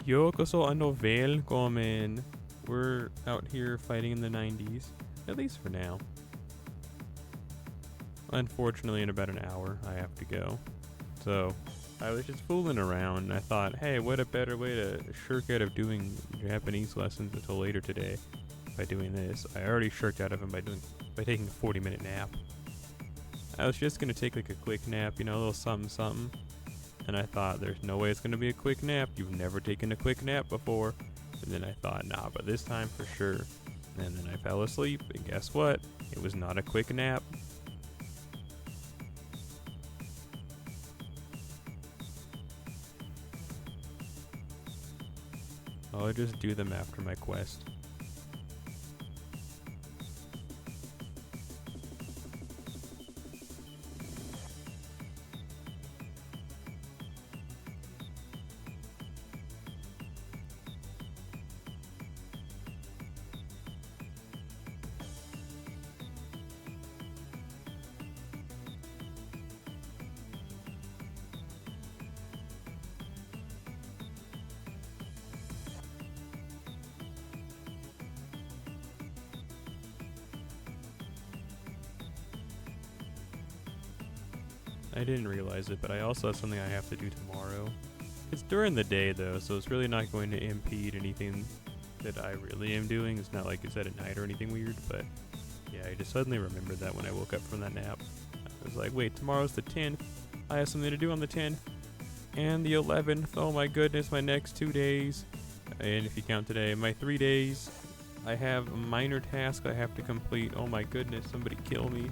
Yokoso a novel komen. We're out here fighting in the 90s, at least for now. Unfortunately, in about an hour, I have to go. So, I was just fooling around, and I thought, hey, what a better way to shirk out of doing Japanese lessons until later today by doing this. I already shirked out of them by taking a 40-minute nap. I was just gonna take like a quick nap, a little something something. And I thought, there's no way it's gonna be a quick nap. You've never taken a quick nap before. And then I thought, nah, but this time for sure. And then I fell asleep, and guess what? It was not a quick nap. I'll just do them after my quest. I didn't realize it, but I also have something I have to do tomorrow. It's during the day though, so it's really not going to impede anything that I really am doing. It's not like it's at night or anything weird, but yeah, I just suddenly remembered that when I woke up from that nap. I was like, wait, tomorrow's the 10th. I have something to do on the 10th. And the 11th, oh my goodness, my next 2 days. And if you count today, my 3 days. I have a minor task I have to complete. Oh my goodness, somebody kill me.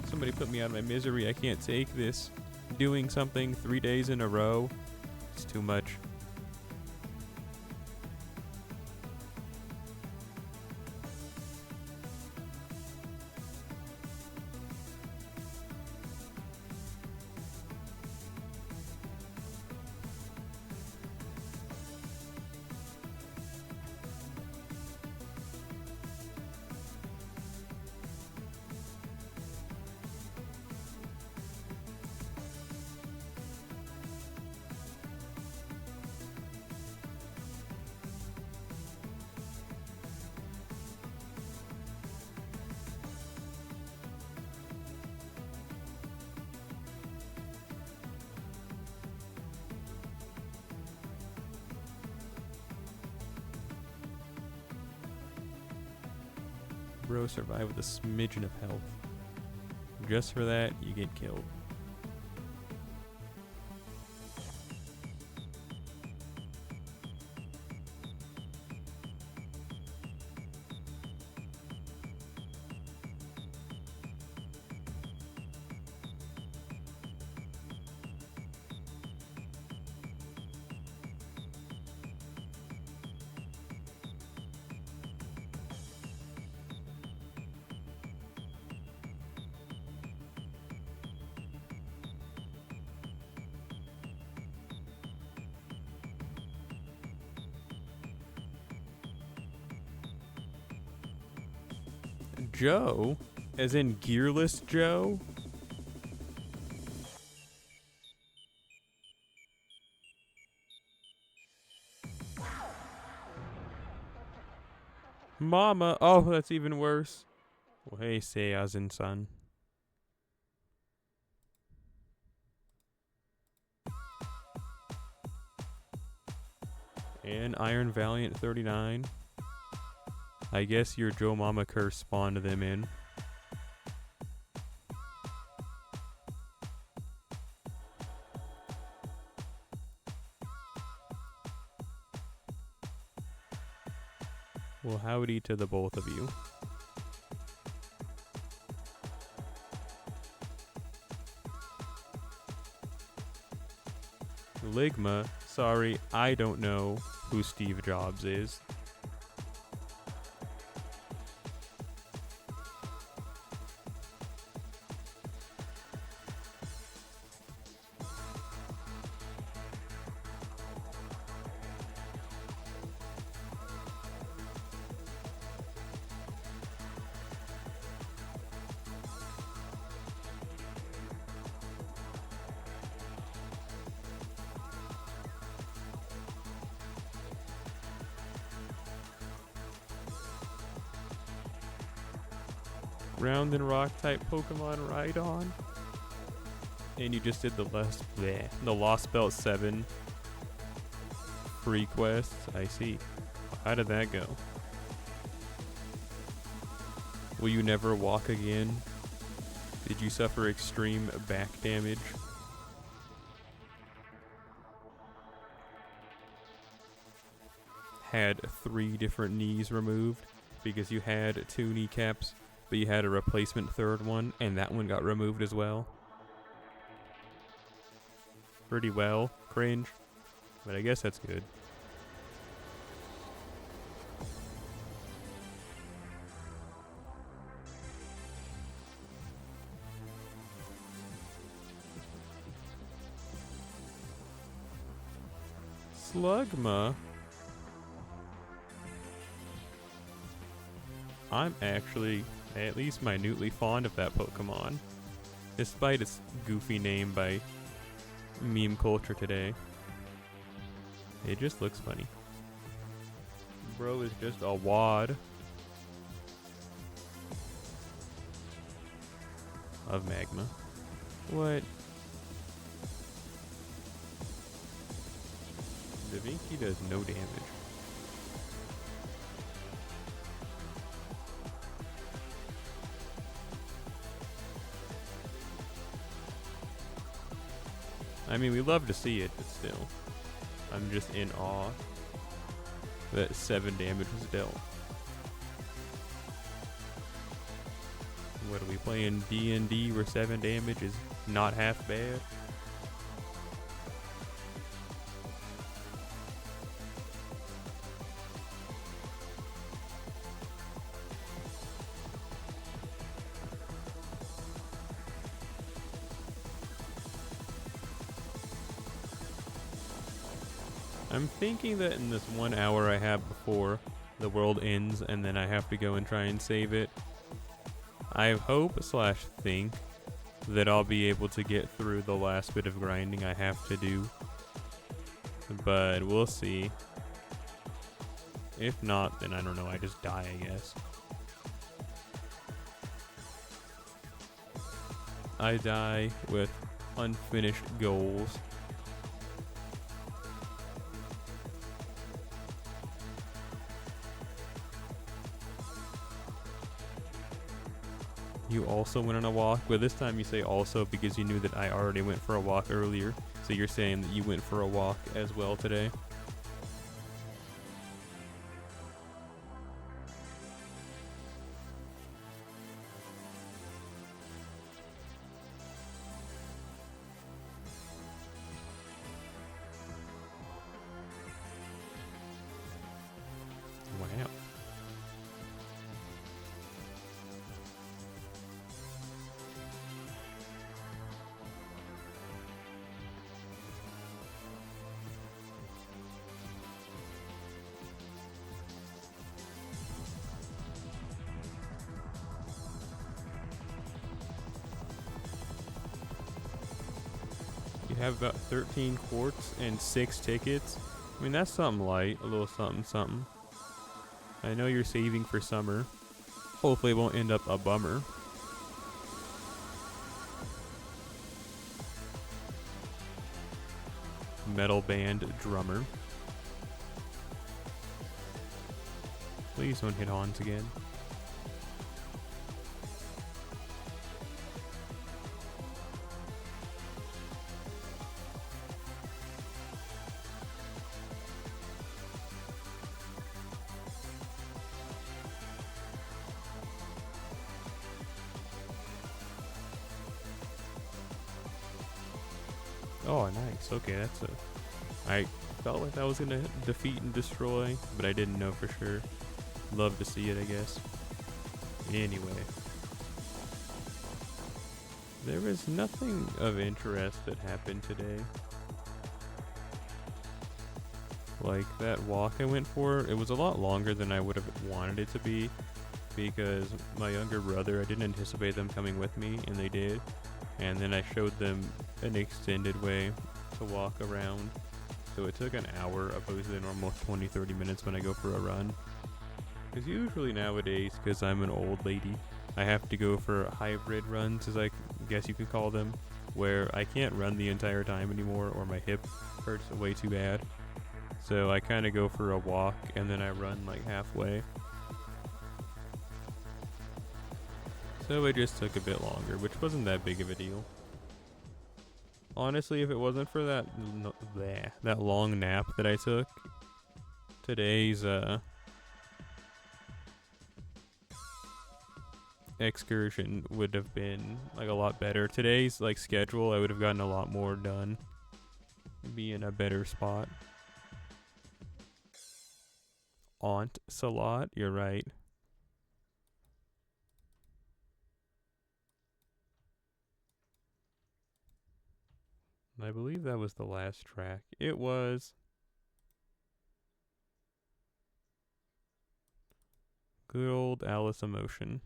Somebody put me out of my misery. I can't take this. Doing something 3 days in a row. It's too much. Bro, survive with a smidgen of health. Just for that, you get killed. Joe? As in Gearless Joe? Mama? Oh, that's even worse. Well, hey, Seiyazin-san. And Iron Valiant 39. I guess your Joe Mama curse spawned them in. Well, howdy to the both of you. Ligma, sorry, I don't know who Steve Jobs is. ground and rock type Pokemon Rhydon. And you just did the Lost Belt 7 free quests. I see. How did that go? Will you never walk again? Did you suffer extreme back damage? Had 3 different knees removed because you had 2 kneecaps, but you had a replacement third one, and that one got removed as well. Pretty well. Cringe. But I guess that's good. Slugma. I'm actually at least minutely fond of that Pokemon, despite its goofy name by meme culture today. It just looks funny. Bro is just a wad of magma. What? Da Vinci does no damage. I mean, we love to see it, but still. I'm just in awe that 7 damage was dealt. What are we playing? D&D where 7 damage is not half bad? I'm thinking that in this 1 hour I have before the world ends and then I have to go and try and save it, I hope / think that I'll be able to get through the last bit of grinding I have to do. But we'll see. If not, then I don't know, I just die, I guess. I die with unfinished goals. You also went on a walk, but this time you say also because you knew that I already went for a walk earlier. So you're saying that you went for a walk as well today. Wow. You have about 13 quartz and 6 tickets. I mean, that's something light, a little something something. I know you're saving for summer. Hopefully it won't end up a bummer. Metal band drummer. Please don't hit Hans again. Oh, nice. Okay, that's a... I felt like I was going to defeat and destroy, but I didn't know for sure. Love to see it, I guess. Anyway. There was nothing of interest that happened today. Like, that walk I went for, it was a lot longer than I would have wanted it to be, because my younger brother, I didn't anticipate them coming with me, and they did. And then I showed them an extended way to walk around. So it took an hour opposed to the normal 20-30 minutes when I go for a run. Because usually nowadays, because I'm an old lady, I have to go for hybrid runs, as I guess you could call them, where I can't run the entire time anymore or my hip hurts way too bad. So I kind of go for a walk and then I run like halfway. So it just took a bit longer, which wasn't that big of a deal. Honestly, if it wasn't for that long nap that I took, today's excursion would have been like a lot better. Today's like schedule, I would have gotten a lot more done. Be in a better spot. Aunt Salot, you're right. I believe that was the last track. It was. Good old Alice Emotion.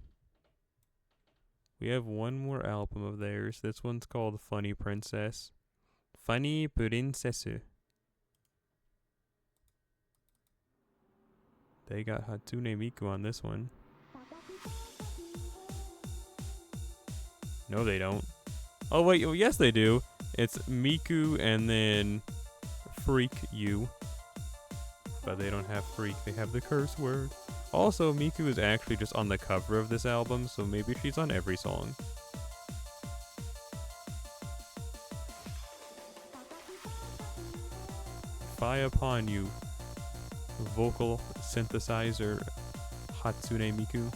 We have one more album of theirs. This one's called Funny Princess. Funny Princess. They got Hatsune Miku on this one. No, they don't. Oh, wait. Oh, yes, they do. It's Miku and then Freak You. But they don't have Freak. They have the curse word. Also, Miku is actually just on the cover of this album, so maybe she's on every song. Fire upon you, vocal synthesizer Hatsune Miku.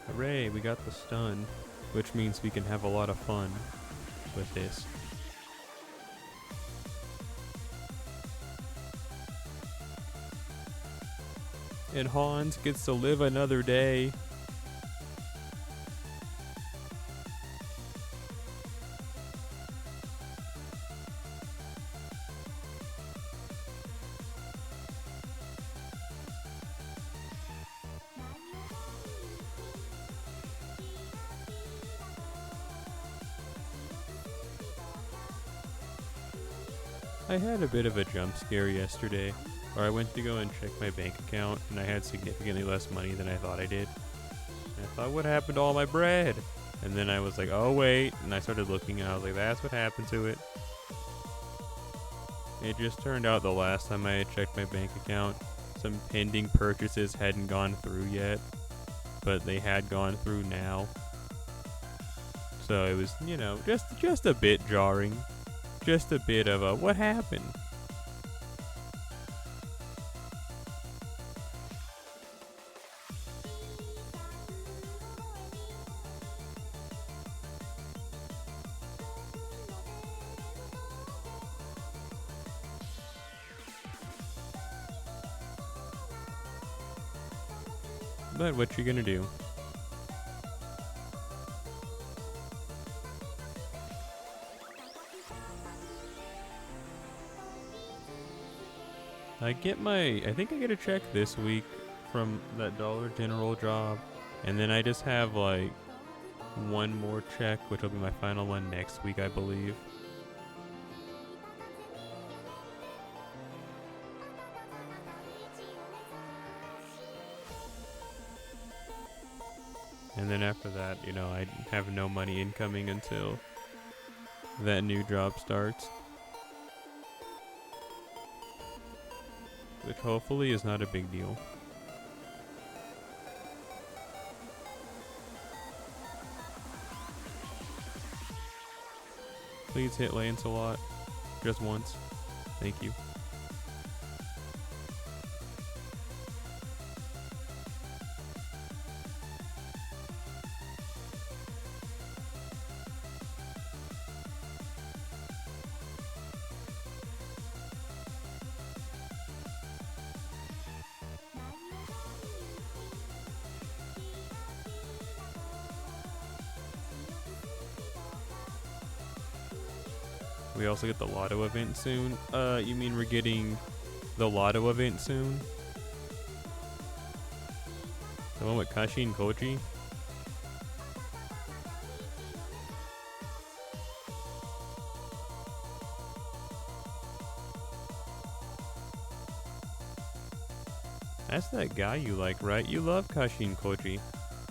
Hooray, we got the stun, which means we can have a lot of fun with this. And Hans gets to live another day. I had a bit of a jump scare yesterday, where I went to go and check my bank account, and I had significantly less money than I thought I did. And I thought, what happened to all my bread? And then I was like, oh wait, and I started looking, and I was like, that's what happened to it. It just turned out the last time I had checked my bank account, some pending purchases hadn't gone through yet, but they had gone through now. So it was, you know, just a bit jarring. Just a bit of a, what happened? But what you gonna do? I think I get a check this week from that Dollar General job, and then I just have like one more check, which will be my final one next week, I believe. And then after that, you know, I have no money incoming until that new job starts. Which hopefully is not a big deal. Please hit Lancelot. Just once. Thank you. We also get the lotto event soon. You mean we're getting the lotto event soon? The one with Kashi and Koji? That's that guy you like, right? You love Kashi and Koji.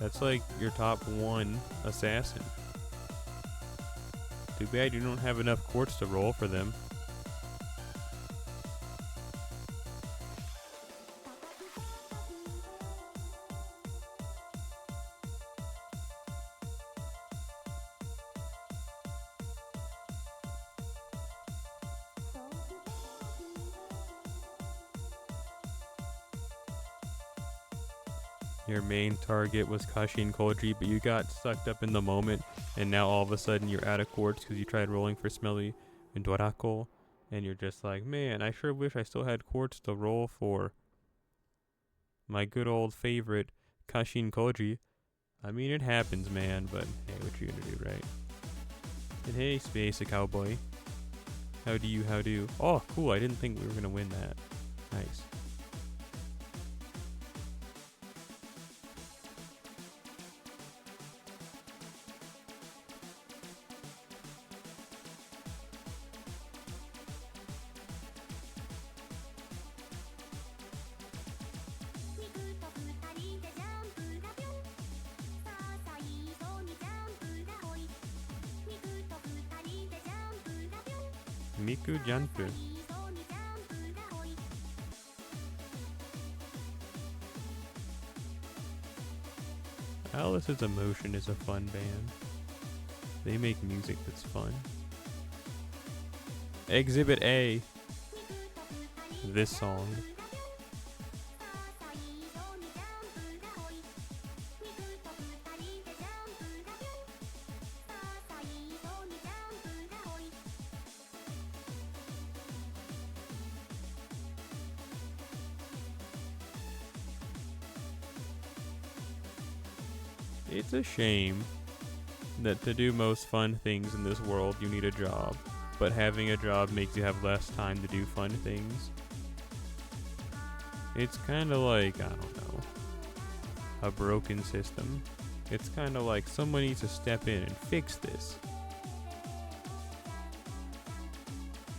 That's like your top one assassin. Too bad you don't have enough quartz to roll for them. Your main target was Kashi and Koji, but you got sucked up in the moment, and now all of a sudden you're out of quartz because you tried rolling for Smelly and Dorako, and you're just like, man, I sure wish I still had quartz to roll for my good old favorite Kashi and Koji. I mean, it happens, man, but hey, what you gonna do, right? And hey, Space, a cowboy. How do you, how do? Oh, cool, I didn't think we were gonna win that. Nice. Miku Janfu. Alice's Emotion is a fun band. They make music that's fun. Exhibit A. This song. It's a shame that to do most fun things in this world you need a job, but having a job makes you have less time to do fun things. It's kind of like, I don't know, a broken system. It's kind of like someone needs to step in and fix this.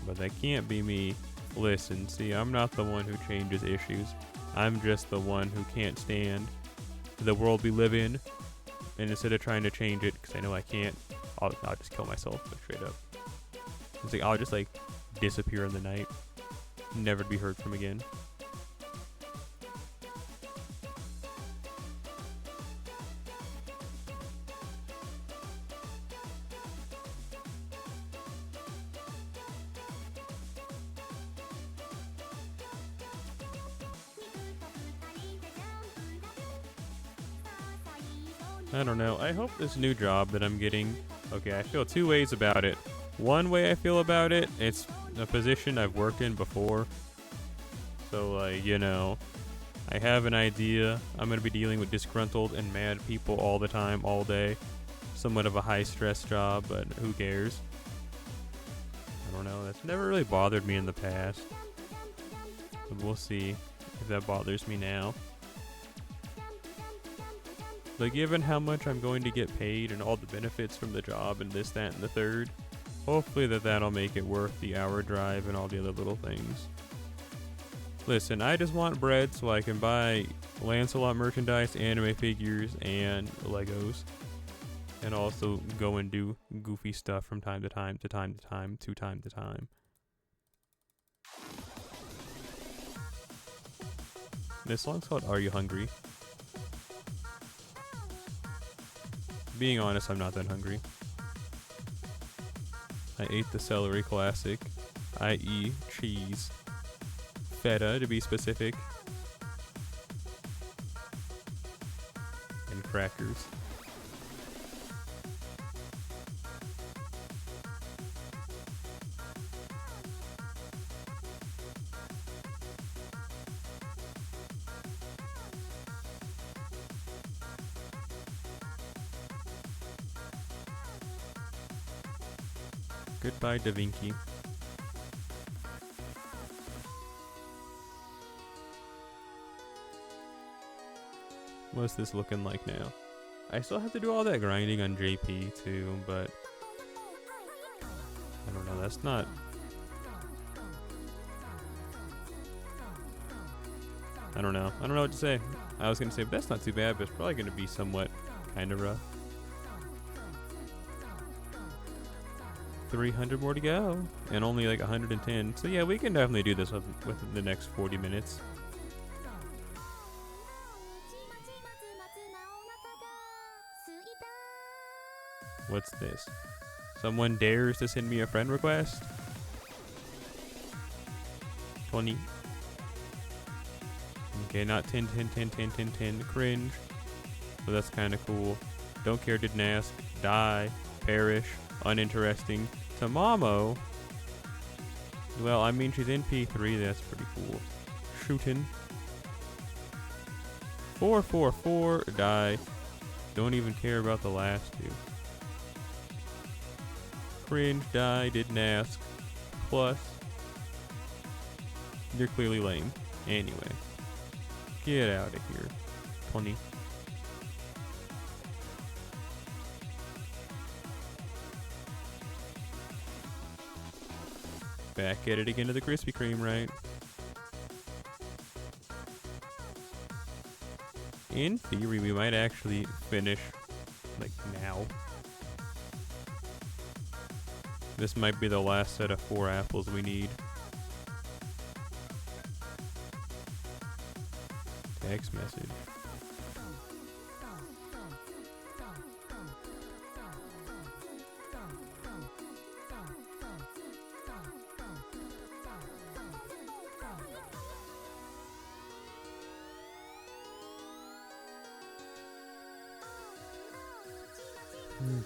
But that can't be me. Listen, see, I'm not the one who changes issues. I'm just the one who can't stand the world we live in. And instead of trying to change it, because I know I can't, I'll just kill myself, like, straight up. It's like, I'll just, like, disappear in the night. Never to be heard from again. I don't know. I hope this new job that I'm getting... Okay, I feel two ways about it. One way I feel about it, it's a position I've worked in before. So, like, you know, I have an idea. I'm going to be dealing with disgruntled and mad people all the time, all day. Somewhat of a high-stress job, but who cares? I don't know. That's never really bothered me in the past. But we'll see if that bothers me now. But given how much I'm going to get paid and all the benefits from the job and this, that, and the third, hopefully that'll make it worth the hour drive and all the other little things. Listen, I just want bread so I can buy Lancelot merchandise, anime figures, and Legos. And also go and do goofy stuff from time to time to time to time to time to time. This song's called Are You Hungry? Being honest, I'm not that hungry. I ate the celery classic, i.e. cheese. Feta, to be specific. And crackers. Goodbye, Da Vinci. What's this looking like now? I still have to do all that grinding on JP too, but I don't know, that's not... I don't know what to say. I was gonna say, but that's not too bad, but it's probably gonna be somewhat kind of rough. 300 more to go, and only like 110. So yeah, we can definitely do this within the next 40 minutes. What's this? Someone dares to send me a friend request? 20. Okay, not 10, 10, 10, 10, 10, 10. Cringe. So that's kind of cool. Don't care, didn't ask. Die. Perish. Uninteresting. Tamamo. Well, I mean, she's in P3. That's pretty cool. Shootin'. 444. Die. Don't even care about the last two. Cringe. Die. Didn't ask. Plus. You're clearly lame. Anyway. Get out of here. 20. Back at it again to the Krispy Kreme, right? In theory, we might actually finish, like, now. This might be the last set of 4 apples we need. Text message.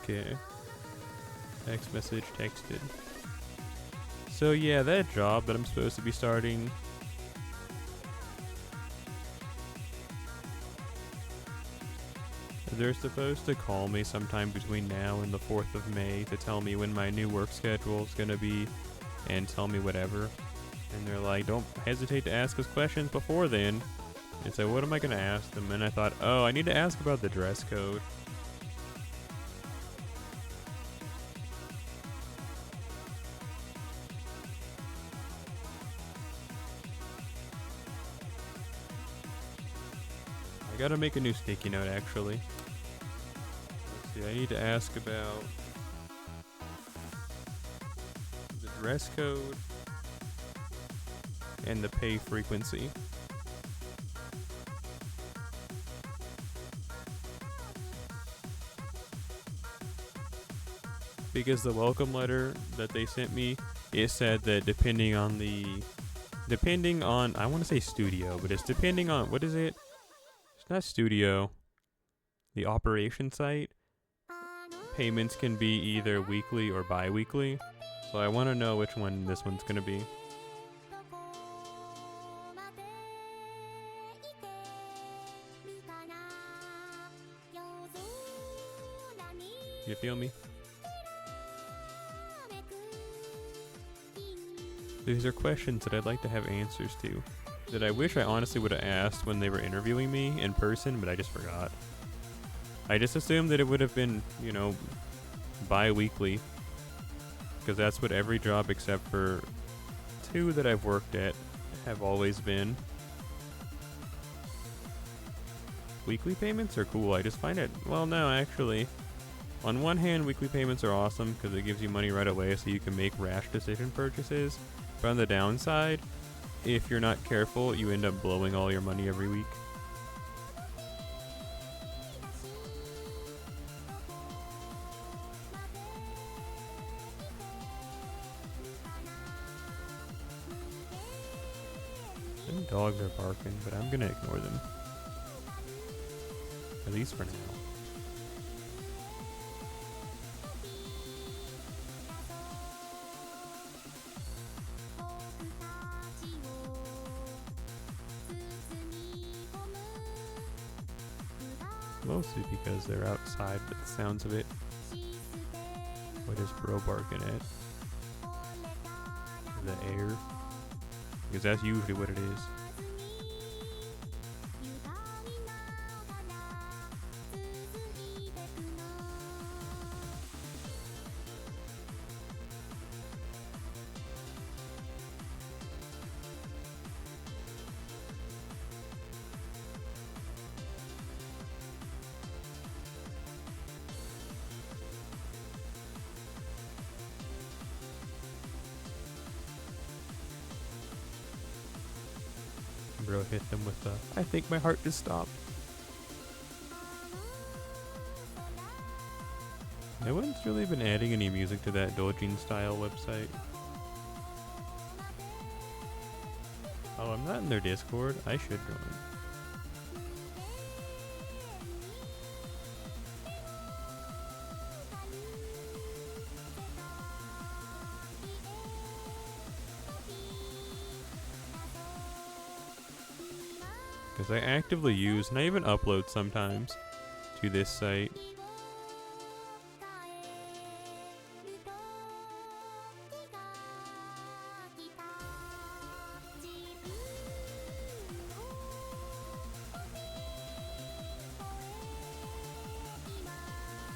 Okay. Text message texted. So yeah, that job that I'm supposed to be starting. They're supposed to call me sometime between now and the 4th of May to tell me when my new work schedule is going to be and tell me whatever. And they're like, don't hesitate to ask us questions before then. And so what am I going to ask them? And I thought, oh, I need to ask about the dress code. I gotta make a new sticky note, actually. Let's see, I need to ask about the dress code and the pay frequency. Because the welcome letter that they sent me, it said that depending on, I want to say studio, but it's depending on, what is it? It's not studio. The operation site. Payments can be either weekly or bi-weekly. So I want to know which one this one's going to be. You feel me? These are questions that I'd like to have answers to. That I wish I honestly would have asked when they were interviewing me in person, but I just forgot. I just assumed that it would have been, you know, bi-weekly. Because that's what every job except for 2 that I've worked at have always been. Weekly payments are cool. I just find it, well, no, actually. On one hand, weekly payments are awesome because it gives you money right away so you can make rash decision purchases. But on the downside, if you're not careful, you end up blowing all your money every week. Them dogs are barking, but I'm gonna ignore them. At least for now. Mostly because they're outside, but the sounds of it. What is bro barking at? the air. Because that's usually what it is. Bro hit them with the, I think my heart just stopped. No one's really been adding any music to that Dojin style website. Oh, I'm not in their Discord. I should join. Because I actively use, and I even upload sometimes, to this site.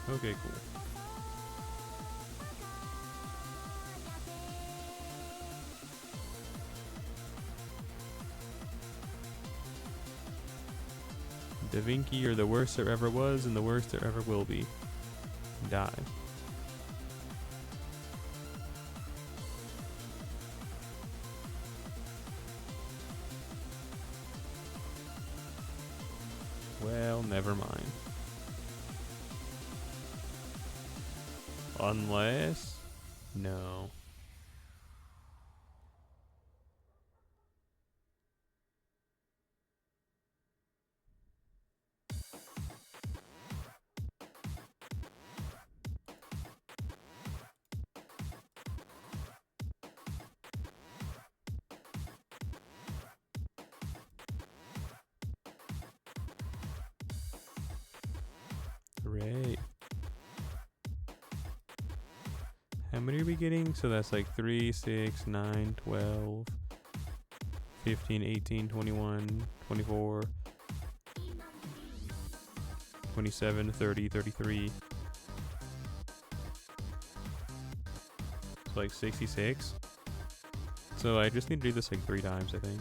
Okay, cool. Da Vinci are the worst there ever was and the worst there ever will be. Die. Well, never mind. Unless... No. Hooray. How many are we getting? So that's like 3, 6, 9, 12, 15, 18, 21, 24, 27, 30, 33. It's like 66. So I just need to do this like 3 times, I think.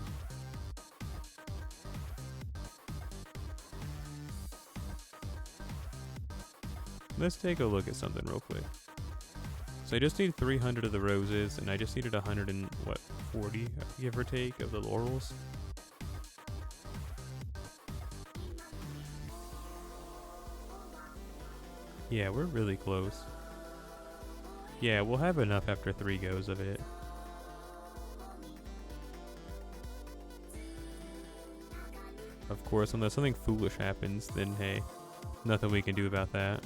Let's take a look at something real quick. So I just need 300 of the roses, and I just needed 100 and what, 40, give or take, of the laurels. Yeah, we're really close. Yeah, we'll have enough after 3 goes of it. Of course, unless something foolish happens, then hey, nothing we can do about that.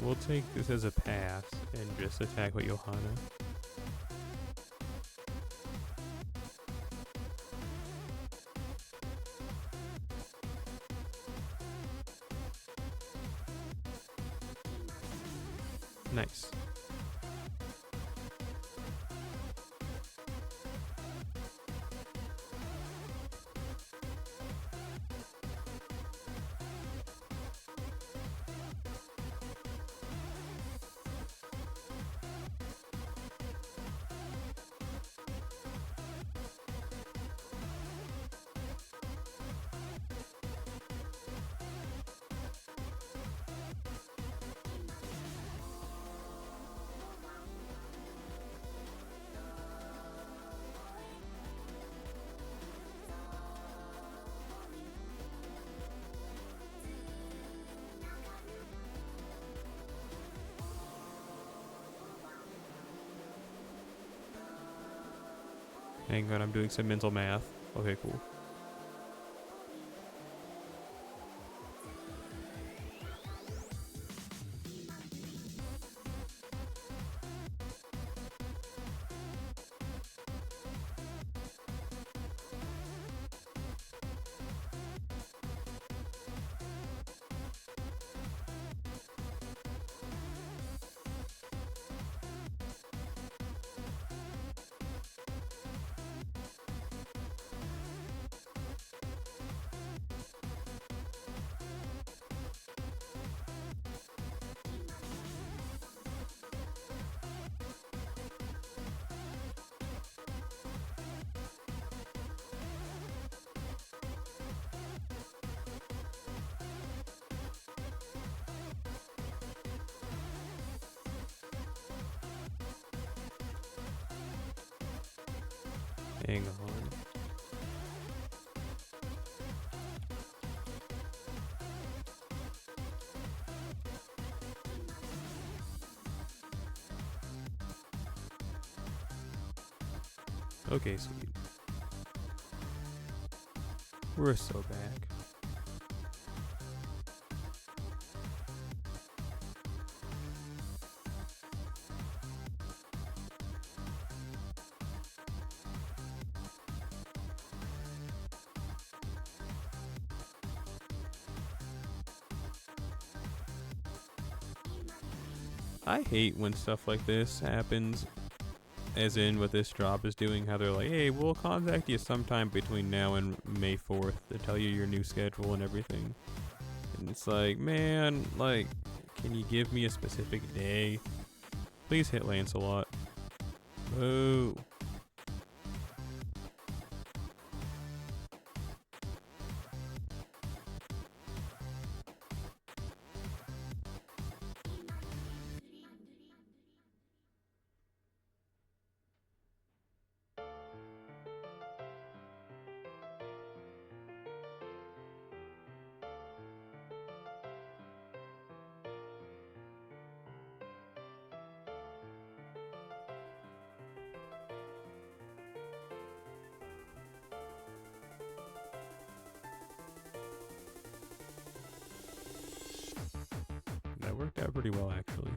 We'll take this as a pass and just attack with Johanna. Nice. Hang on, I'm doing some mental math. Okay, cool. Hang on. Okay, sweet. We're so back. I hate when stuff like this happens, as in what this job is doing, how they're like, hey, we'll contact you sometime between now and May 4th to tell you your new schedule and everything. And it's like, man, like, can you give me a specific day? Please hit Lancelot. Oh. That worked out pretty well, actually.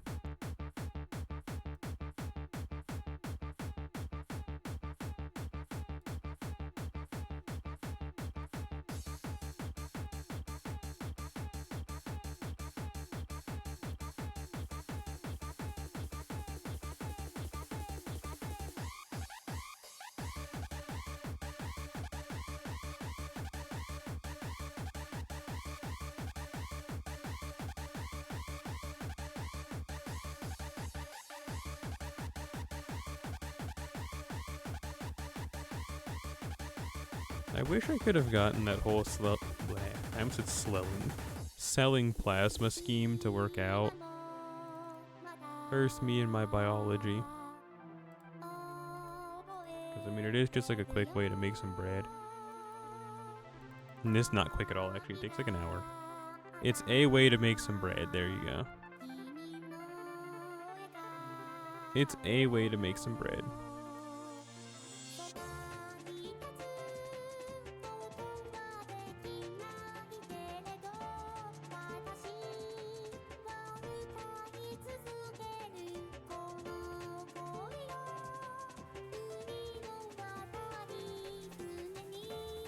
I wish I could have gotten that whole I almost said selling plasma scheme to work out. First, me and my biology. Because, I mean, it is just like a quick way to make some bread. And it's not quick at all, actually. It takes like an hour. It's a way to make some bread. There you go. It's a way to make some bread.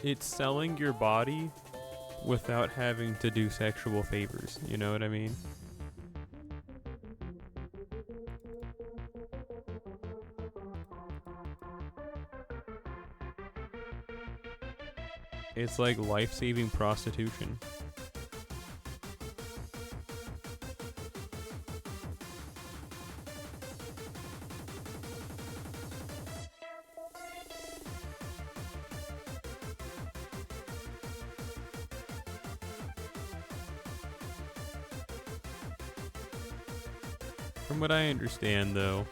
It's selling your body without having to do sexual favors. You know what I mean? It's like life-saving prostitution. From what I understand, though,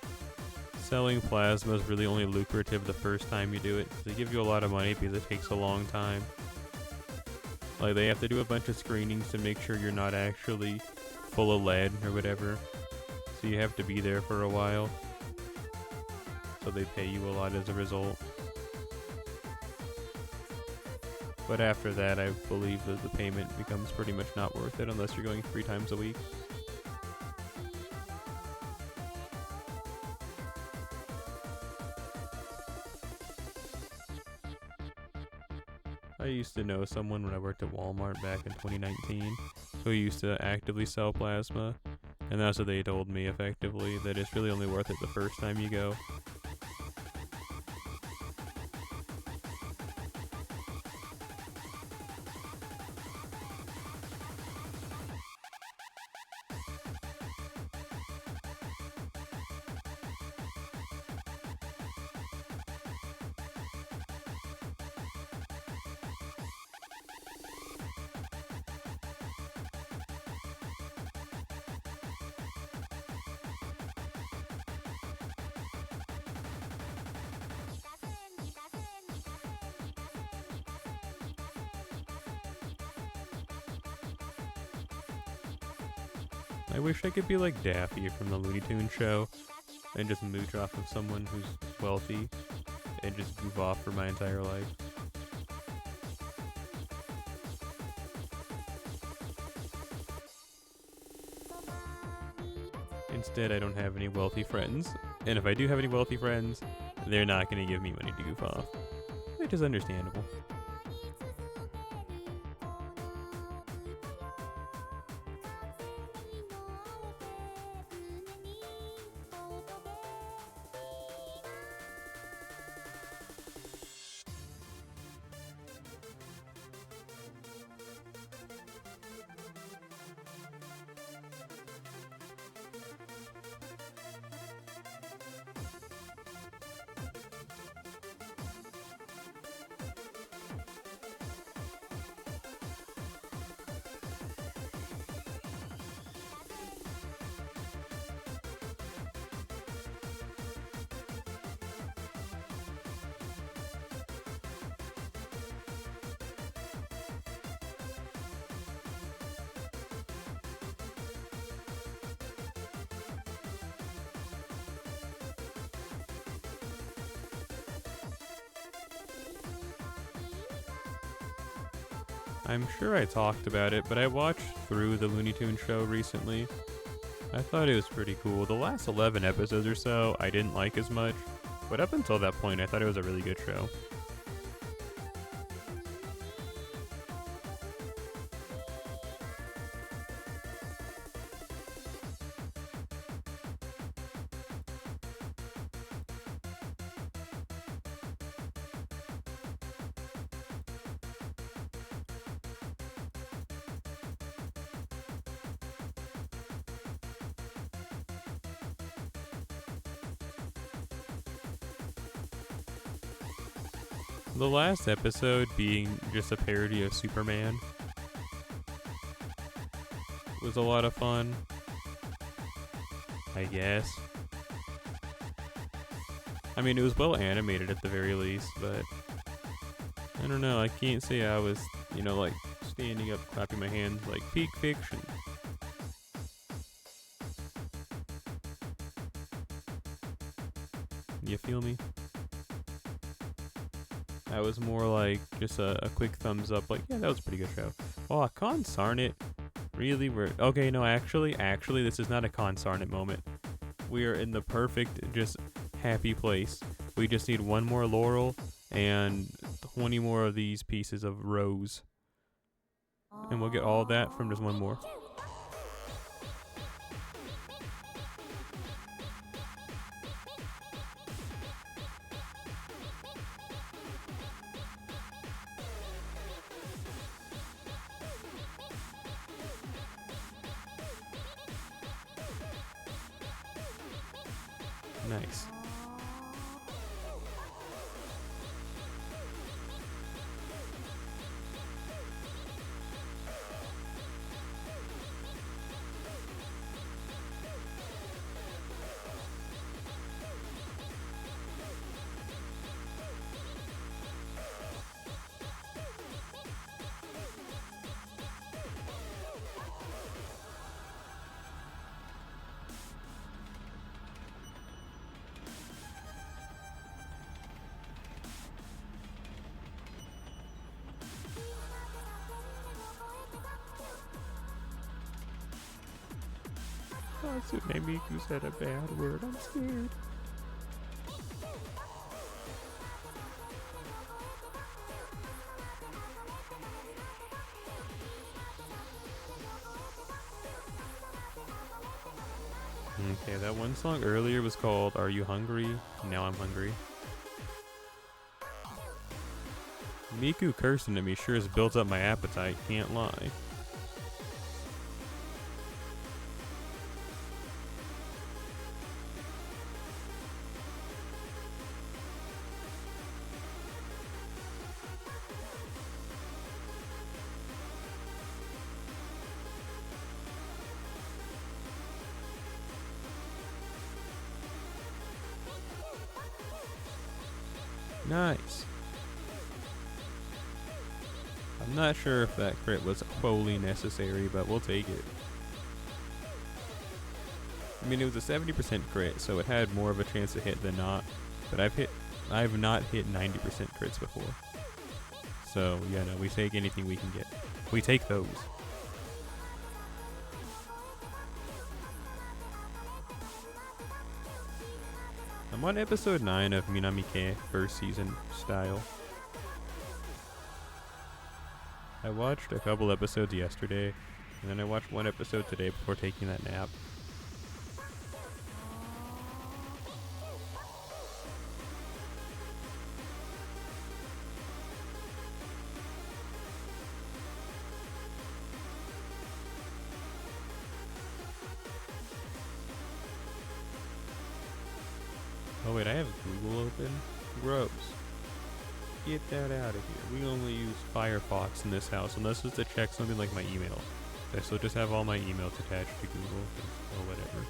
selling plasma is really only lucrative the first time you do it. They give you a lot of money because it takes a long time. Like, they have to do a bunch of screenings to make sure you're not actually full of lead or whatever. So you have to be there for a while. So they pay you a lot as a result. But after that, I believe that the payment becomes pretty much not worth it unless you're going 3 times a week. I used to know someone when I worked at Walmart back in 2019 who used to actively sell plasma, and that's what they told me effectively, that it's really only worth it the first time you go. I wish I could be like Daffy from the Looney Tunes show and just mooch off of someone who's wealthy and just goof off for my entire life. Instead, I don't have any wealthy friends, and if I do have any wealthy friends, they're not going to give me money to goof off, which is understandable. I'm sure I talked about it, but I watched through the Looney Tunes show recently. I thought it was pretty cool. The last 11 episodes or so I didn't like as much, but up until that point I thought it was a really good show. The last episode being just a parody of Superman was a lot of fun, I guess. I mean, it was well animated at the very least, but I don't know, I can't say I was, like standing up clapping my hands like peak fiction. You feel me? I was more like just a quick thumbs up, like, yeah, that was a pretty good show. Oh, consarn it. Really? Okay, no, actually, this is not a consarn it moment. We are in the perfect, just happy place. We just need one more laurel and 20 more of these pieces of rose. And we'll get all that from just one more. Nice. Oh, maybe you said a bad word. I'm scared. Okay, that one song earlier was called Are You Hungry? Now I'm hungry. Miku cursing at me sure has built up my appetite, can't lie. Nice. I'm not sure if that crit was wholly necessary, but we'll take it. I mean, it was a 70% crit, so it had more of a chance to hit than not. But I've not hit 90% crits before. So yeah, no, we take anything we can get. We take those. I'm on episode 9 of Minamike first season style. I watched a couple episodes yesterday, and then I watched one episode today before taking that nap. Oh wait, I have Google open? Gross. Get that out of here. We only use Firefox in this house, unless it's to check something like my email. Okay, so just have all my emails attached to Google, or whatever.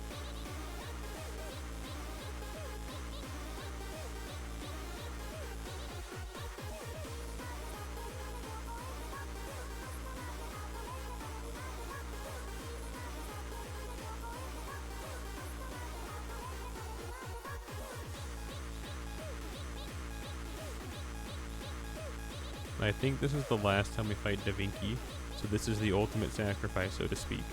I think this is the last time we fight Da Vinci, so this is the ultimate sacrifice, so to speak.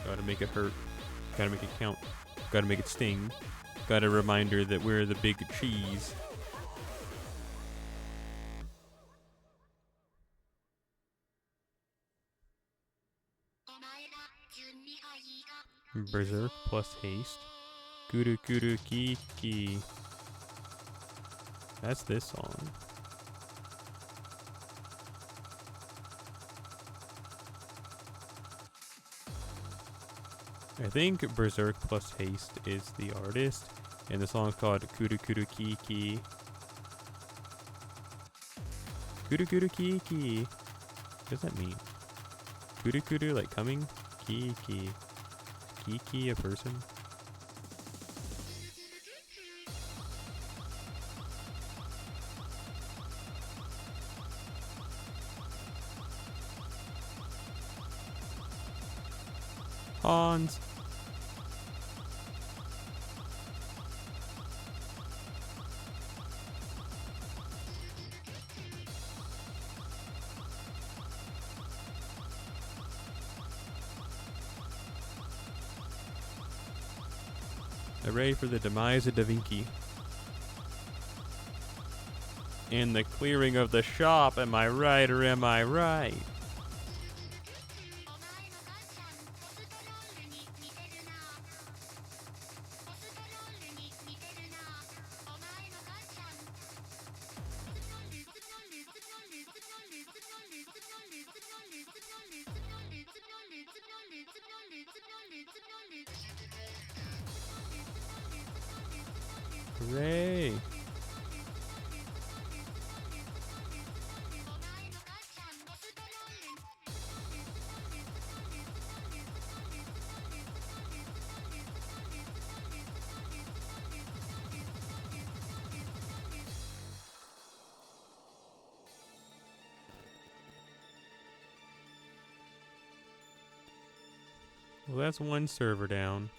Gotta make it hurt. Gotta make it count. Gotta make it sting. Got a reminder that we're the big cheese. Berserk plus haste. Kuru Kuru Kiki. That's this song. I think Berserk plus haste is the artist, and the song's called Kuru Kuru Kiki. Kuru Kuru Kiki. What does that mean? Kuru Kuru, like coming? Kiki. Kiki a person? Hans. Hooray for the demise of Da Vinci. And the clearing of the shop, am I right or am I right? Hooray! Well, that's one server down.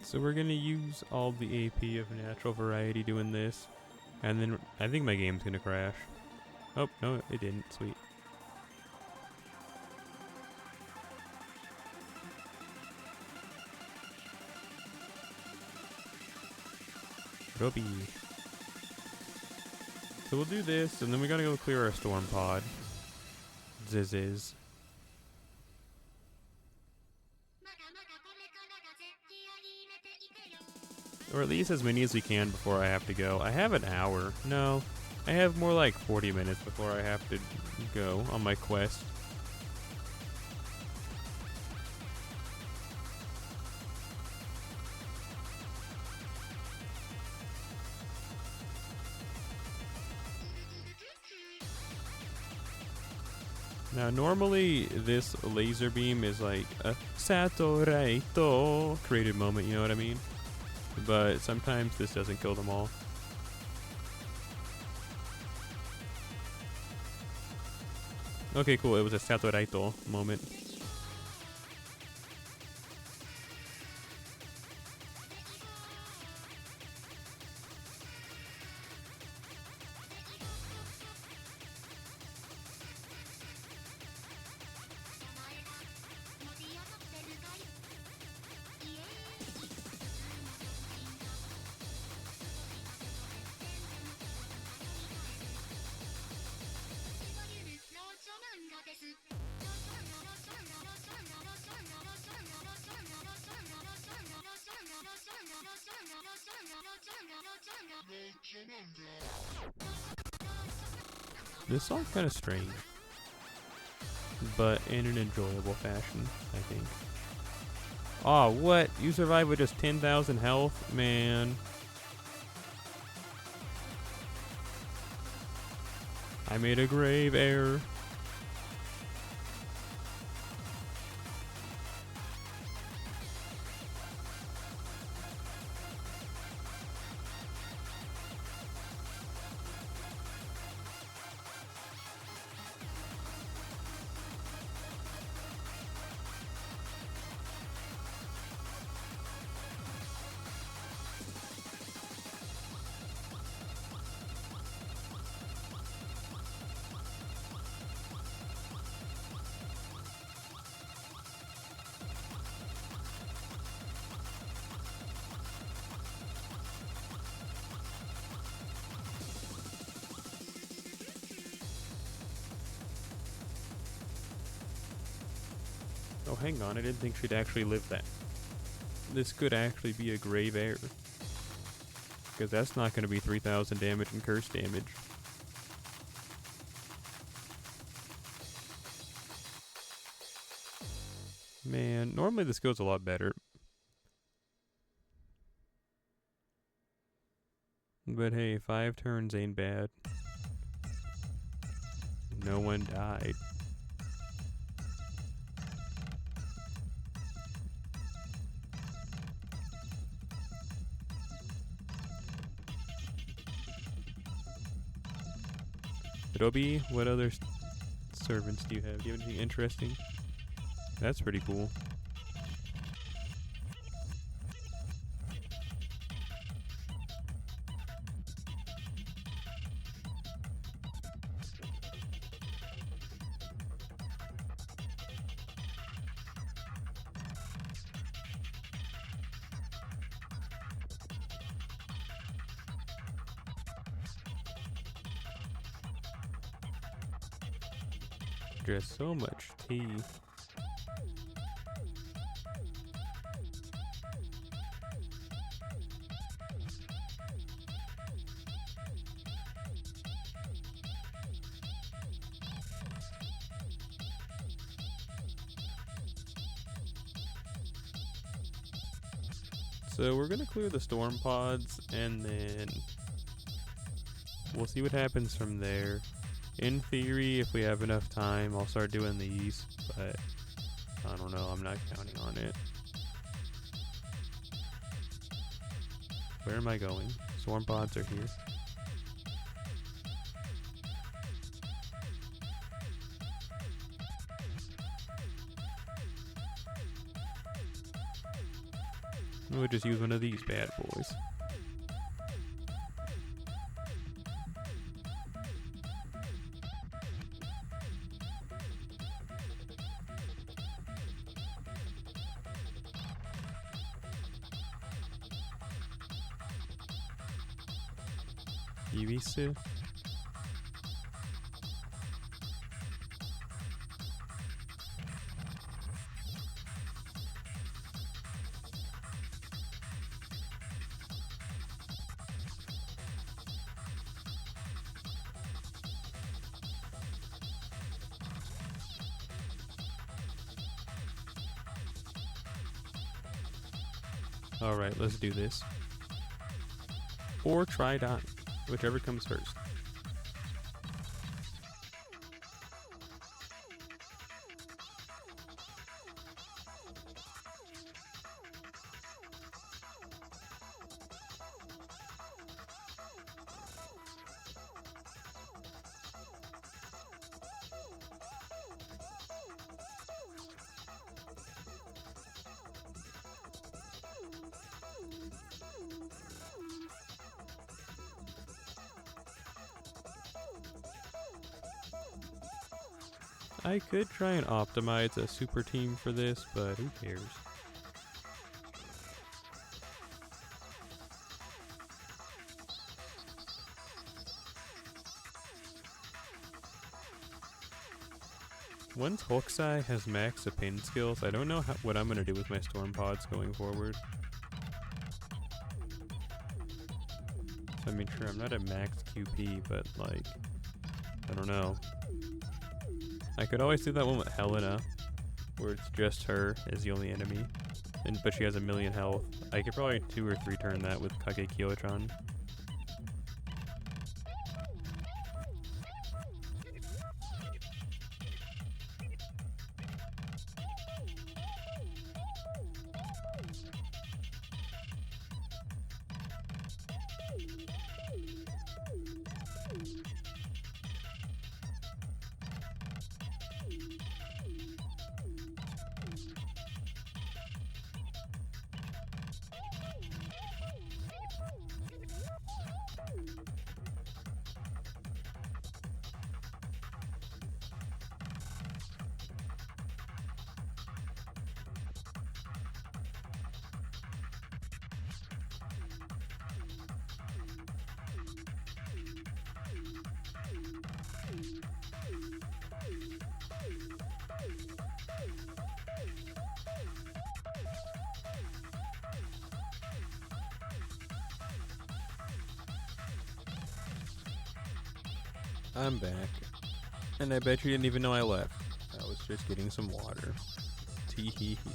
So we're gonna use all the AP of natural variety doing this, and then I think my game's gonna crash. Oh, no, it didn't. Sweet. Robbie. So we'll do this, and then we gotta go clear our storm pod. Ziz. Or at least as many as we can before I have to go. I have an hour. No, I have more like 40 minutes before I have to go on my quest. Now, normally this laser beam is like a Satoreito created moment, you know what I mean? But sometimes this doesn't kill them all. Okay, cool. It was a Satoreito moment. This song's kind of strange, but in an enjoyable fashion, I think. Aw, what? You survived with just 10,000 health? Man. I made a grave error. Oh, hang on. I didn't think she'd actually live that. This could actually be a grave error. Because that's not going to be 3,000 damage and curse damage. Man, normally this goes a lot better. But hey, 5 turns ain't bad. No one died. Adobe, what other servants do you have? Do you have anything interesting? That's pretty cool. There's so much tea. So we're gonna clear the storm pods and then we'll see what happens from there. In theory, if we have enough time, I'll start doing these, but I don't know, I'm not counting on it. Where am I going? Storm pods are here. We'll just use one of these bad boys. Ibisu. Alright, let's do this. Or try dying, whichever comes first. I could try and optimize a super team for this, but who cares? Once Hokusai has max pin skills, I don't know what I'm going to do with my storm pods going forward. I mean, sure, I'm not at max QP, but like, I don't know. I could always do that one with Helena, where it's just her as the only enemy, but she has a million health. I could probably 2 or 3 turn that with Kage Kyochan. I'm back. And I bet you didn't even know I left. I was just getting some water. Tee hee hee.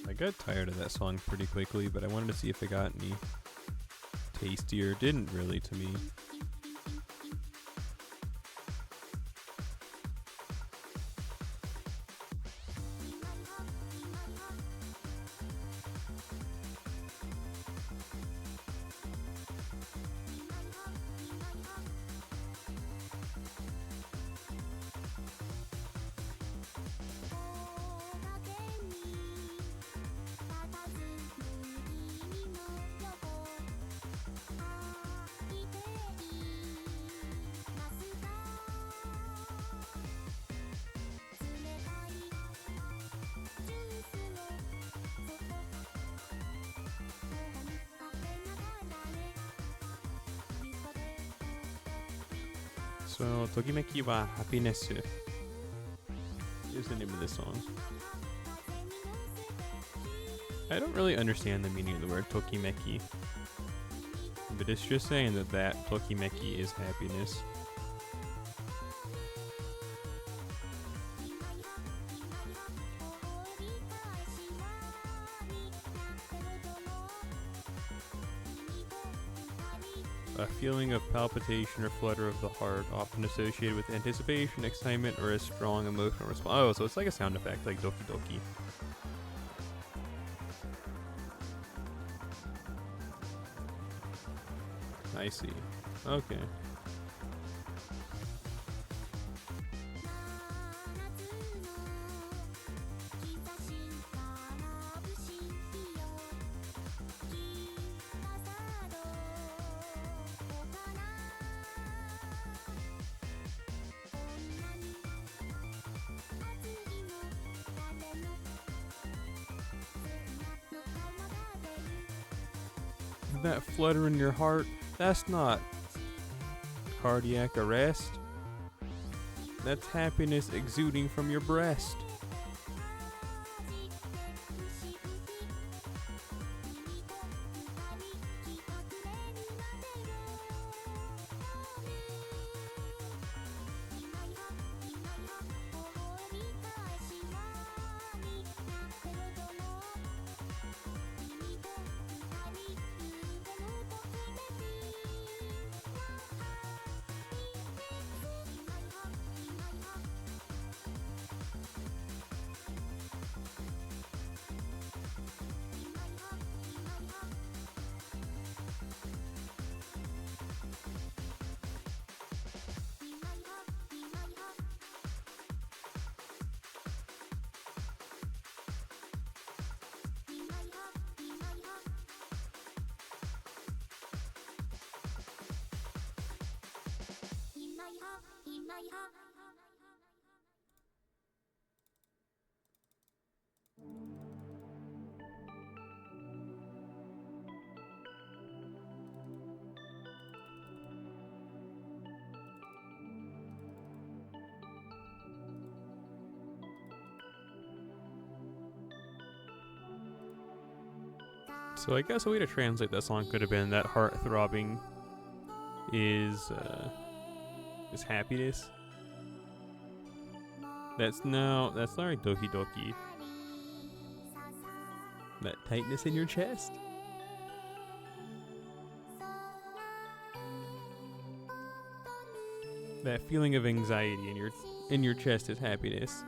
I got tired of that song pretty quickly, but I wanted to see if it got any tastier. Didn't really to me. So, Tokimeki wa Happiness is the name of this song. I don't really understand the meaning of the word Tokimeki, but it's just saying that Tokimeki is happiness. A feeling of palpitation or flutter of the heart, often associated with anticipation, excitement, or a strong emotional response. Oh, so it's like a sound effect, like Doki Doki. I see. Okay. That flutter in your heart, that's not cardiac arrest. That's happiness exuding from your breast. So I guess a way to translate that song could have been that heart throbbing is happiness. That's not like Doki Doki. That tightness in your chest. That feeling of anxiety in your chest is happiness.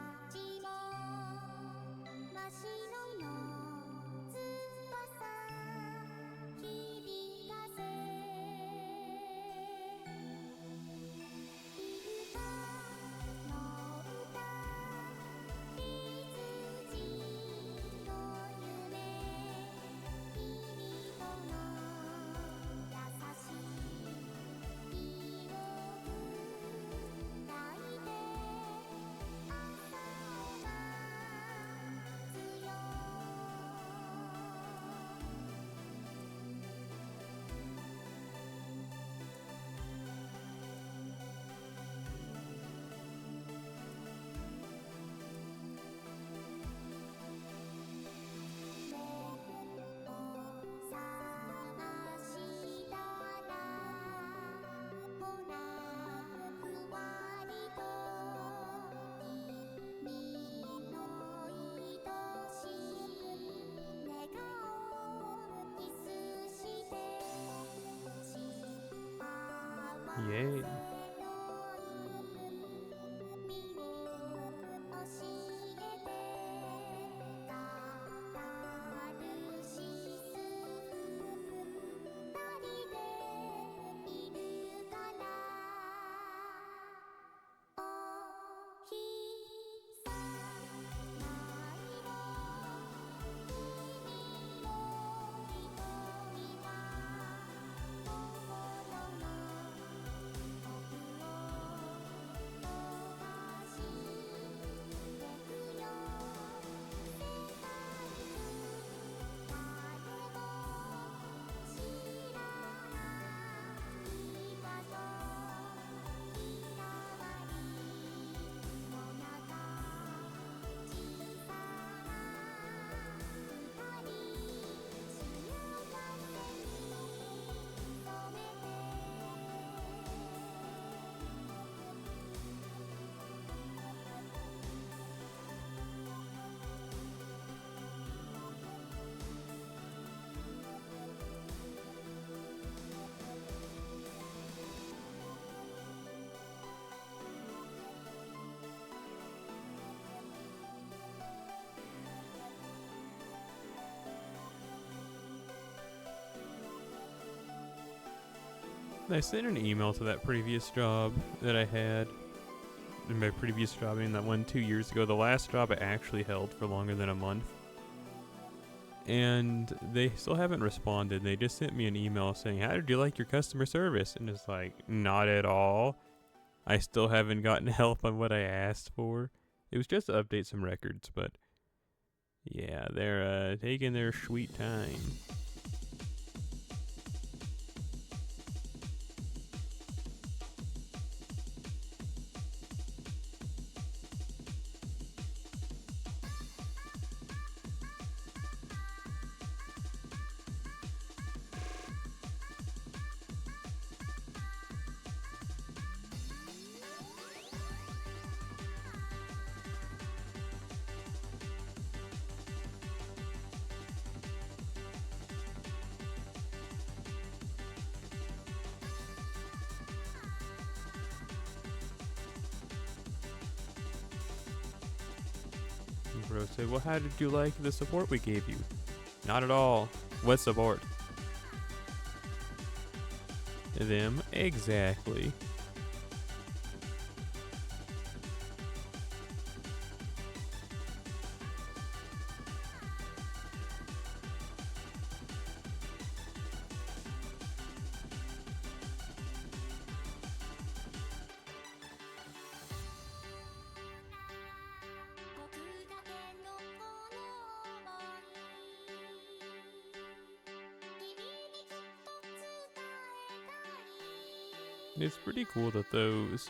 Yay. I sent an email to that previous job that I had. In my previous job, I mean that one 2 years ago. The last job I actually held for longer than a month. And they still haven't responded. They just sent me an email saying, "How did you like your customer service?" And it's like, not at all. I still haven't gotten help on what I asked for. It was just to update some records, but yeah, they're taking their sweet time. Bro said, "Well, how did you like the support we gave you?" "Not at all." "What support?" "Them." Exactly. It's pretty cool that those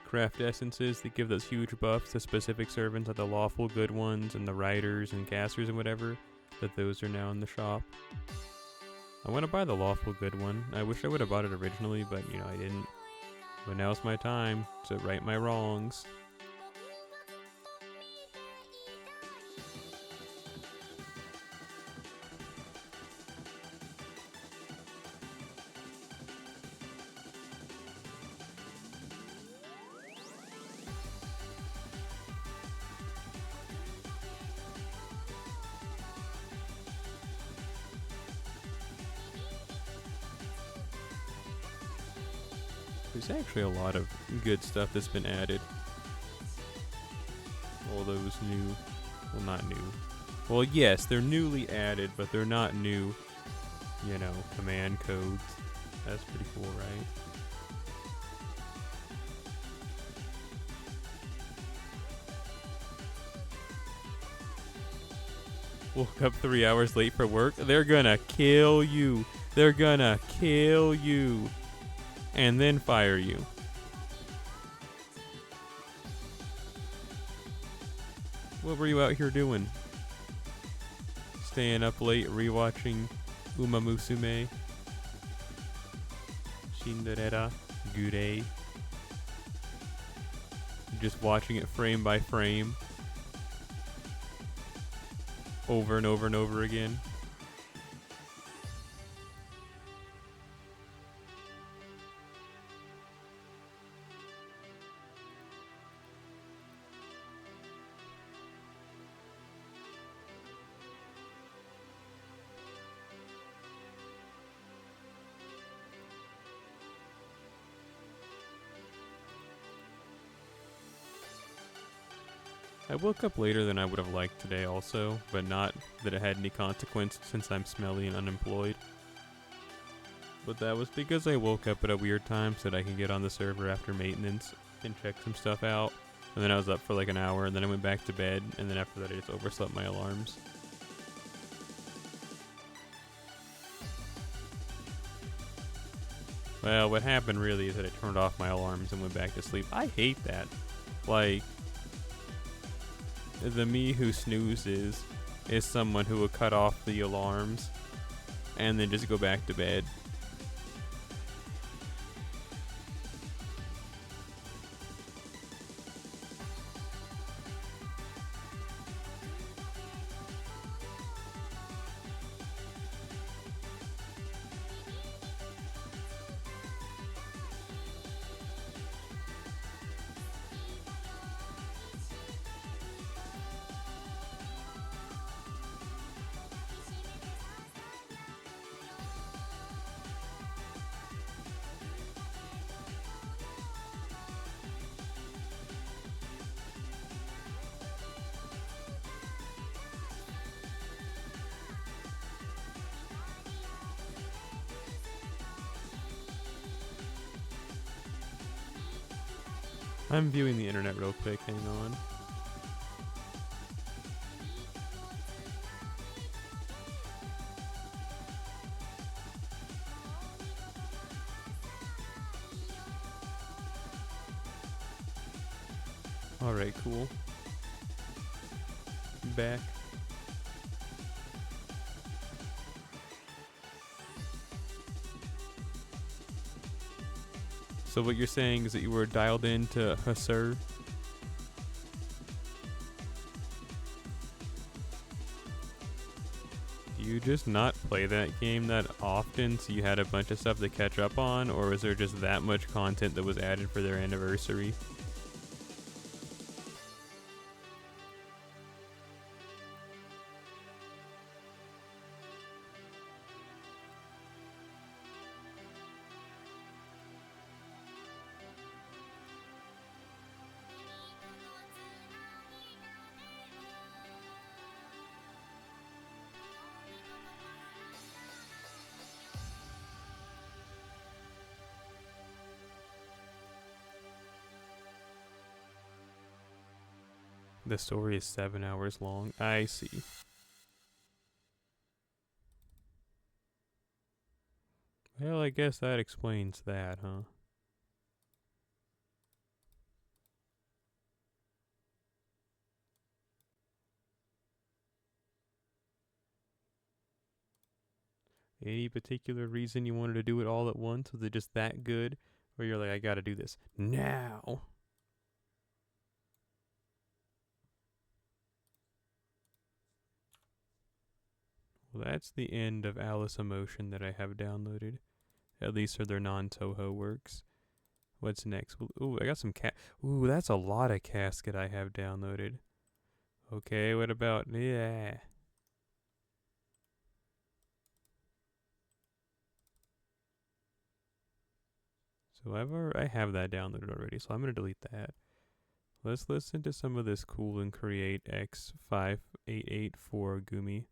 craft essences that give those huge buffs to specific servants, like the lawful good ones and the riders and casters and whatever, But those are now in the shop. I want to buy the Lawful Good one. I wish I would have bought it originally, but you know, I didn't. But now's my time to right my wrongs. There's actually a lot of good stuff that's been added. All those new, well, not new. Well, yes, they're newly added, but they're not new, you know, command codes. That's pretty cool, right? Woke up 3 hours late for work. They're gonna kill you. They're gonna kill you. And then fire you. What were you out here doing? Staying up late rewatching Uma Musume, Cinderella, Gurei. Just watching it frame by frame. Over and over and over again. I woke up later than I would have liked today also, but not that it had any consequence since I'm smelly and unemployed. But that was because I woke up at a weird time so that I can get on the server after maintenance and check some stuff out. And then I was up for like an hour, and then I went back to bed, and then after that I just overslept my alarms. Well, what happened really is that I turned off my alarms and went back to sleep. I hate that. Like, the me who snoozes is someone who will cut off the alarms and then just go back to bed. I'm viewing the internet real quick, hang on. Alright, cool. Back. So what you're saying is that you were dialed into Hussar? Do you just not play that game that often so you had a bunch of stuff to catch up on, or was there just that much content that was added for their anniversary? The story is 7 hours long. I see. Well, I guess that explains that, huh? Any particular reason you wanted to do it all at once? Was it just that good? Or you're like, I gotta do this now? Well, that's the end of Alice Emotion that I have downloaded. At least for their non-Toho works. What's next? Ooh, I got some Ooh, that's a lot of Casket I have downloaded. Okay, what about... Yeah. So I have that downloaded already, so I'm going to delete that. Let's listen to some of this Cool and Create X5884 Gumi.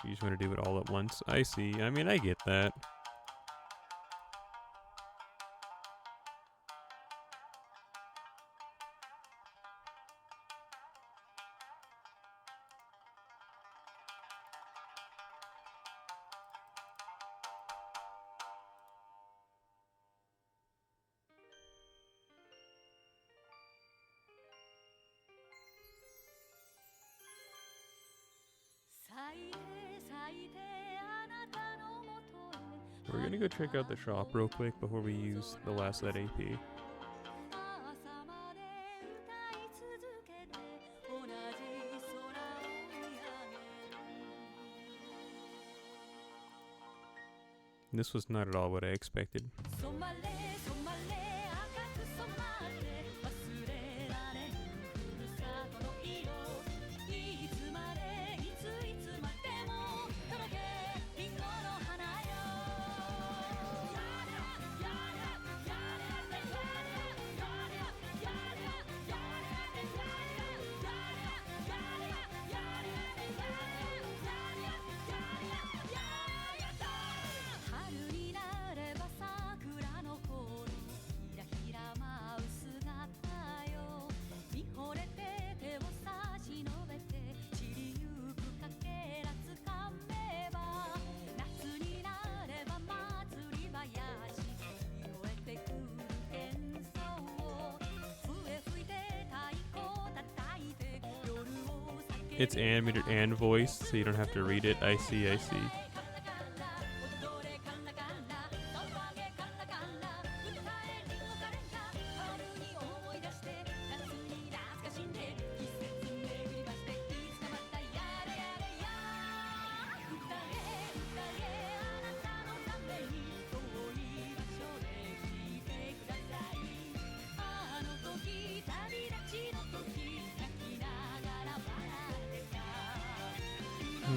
You just want to do it all at once. I see. I mean, I get that. We're gonna go check out the shop real quick before we use the last of that AP. This was not at all what I expected. It's animated and voiced, so you don't have to read it. I see, I see.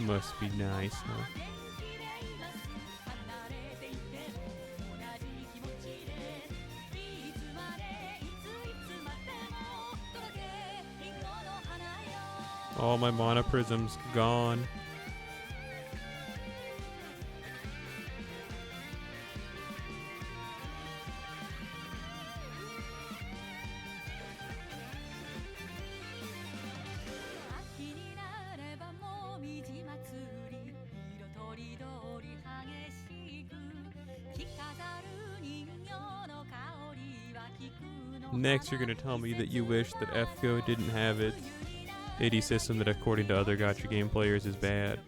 Must be nice, huh? All my mana prisms gone. Next, you're gonna tell me that you wish that FGO didn't have its AD system that, according to other gacha game players, is bad.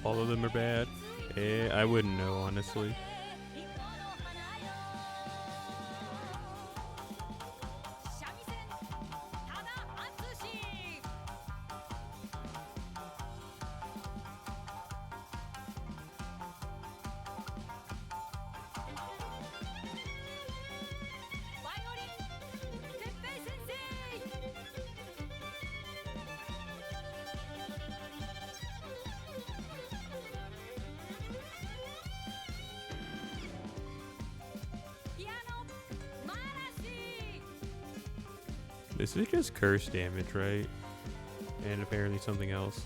All of them are bad. I wouldn't know, honestly. This is just curse damage, right? And apparently something else.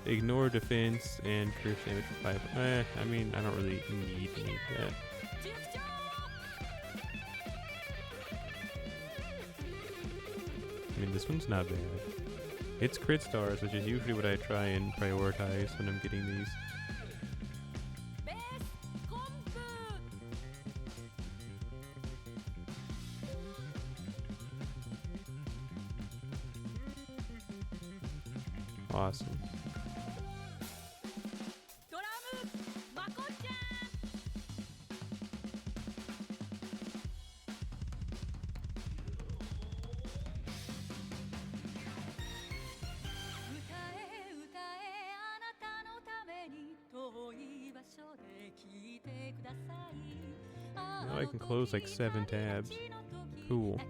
Ignore defense and curse damage for 5. I mean, I don't really need that. I mean, this one's not bad. It's crit stars, which is usually what I try and prioritize when I'm getting these. Awesome. Now I can close like 7 tabs. Cool.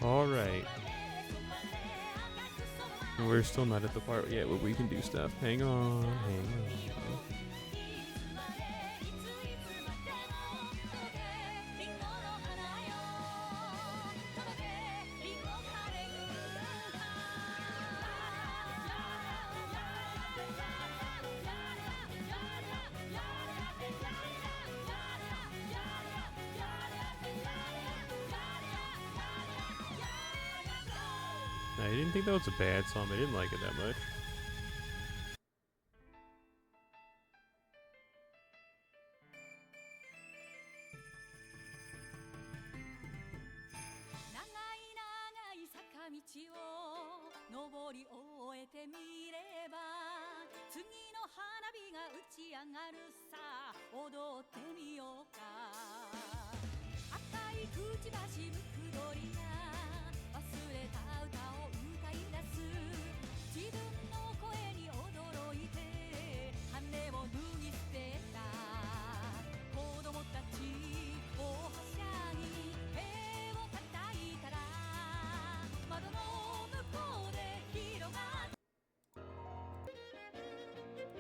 Alright. We're still not at the part yet where we can do stuff. Hang on, hang on. I didn't think that was a bad song. I didn't like it that much.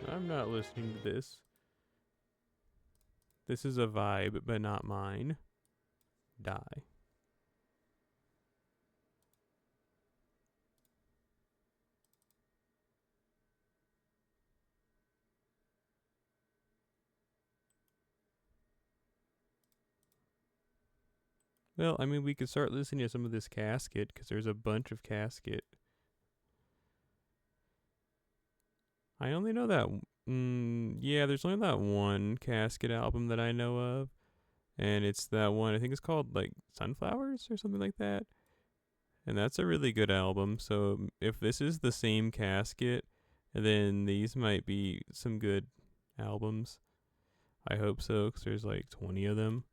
I'm not listening to this. This is a vibe, but not mine. Die. Well, I mean, we could start listening to some of this Casket, because there's a bunch of Casket. I only know that... yeah, there's only that one Casket album that I know of. And it's that one, I think it's called, like, Sunflowers or something like that. And that's a really good album. So if this is the same Casket, then these might be some good albums. I hope so, because there's like 20 of them.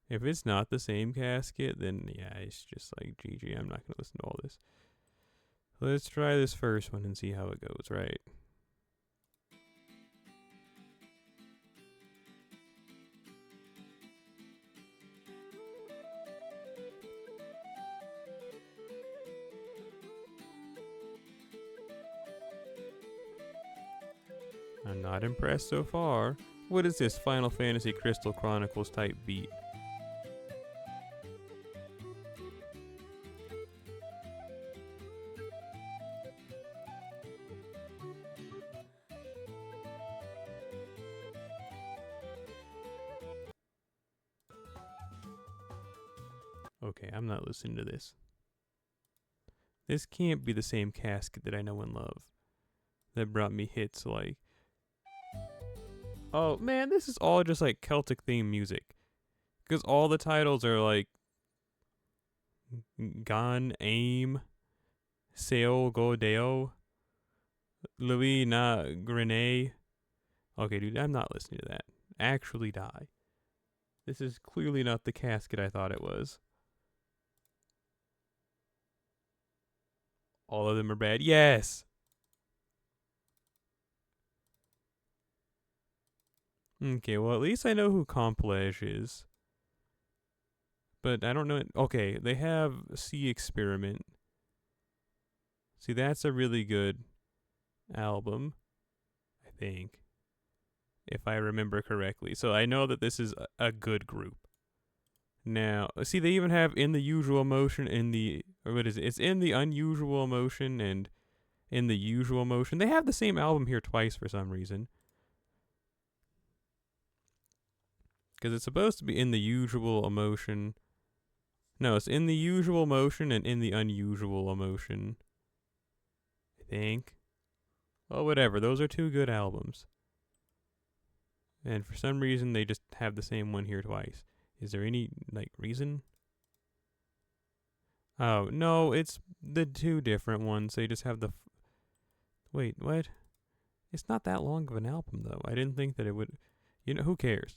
If it's not the same Casket, then yeah, it's just like GG. I'm not going to listen to all this. Let's try this first one and see how it goes, right? I'm not impressed so far. What is this Final Fantasy Crystal Chronicles type beat? Okay, I'm not listening to this. This can't be the same Casket that I know and love. That brought me hits like... Oh man, this is all just like Celtic theme music. Because all the titles are like... Gan, Aim, Seo Go Deo, Louis Na Grenade. Okay, dude, I'm not listening to that. Actually die. This is clearly not the Casket I thought it was. All of them are bad. Yes. Okay, well, at least I know who Complage is. But I don't know. Okay, they have Sea Experiment. See, that's a really good album, I think, if I remember correctly. So I know that this is a good group. Now, see, they even have In the Usual Motion in the, or what is it? It's In the Unusual Motion and In the Usual Motion. They have the same album here twice for some reason. Because it's supposed to be In the Usual Emotion. No, it's In the Usual Motion and In the Unusual Emotion, I think. Well, whatever. Those are two good albums. And for some reason, they just have the same one here twice. Is there any, like, reason? Oh, no, it's the two different ones. They just have the. Wait, what? It's not that long of an album, though. I didn't think that it would. You know, who cares?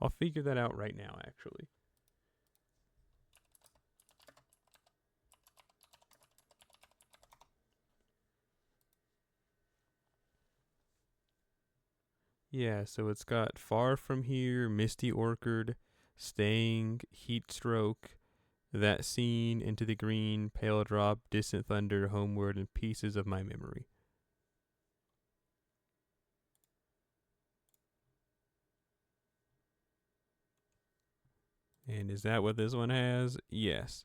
I'll figure that out right now, actually. Yeah, so it's got Far From Here, Misty Orchard, Staying, Heat Stroke, That Scene, Into the Green, Pale Drop, Distant Thunder, Homeward, and Pieces of My Memory. And is that what this one has? Yes.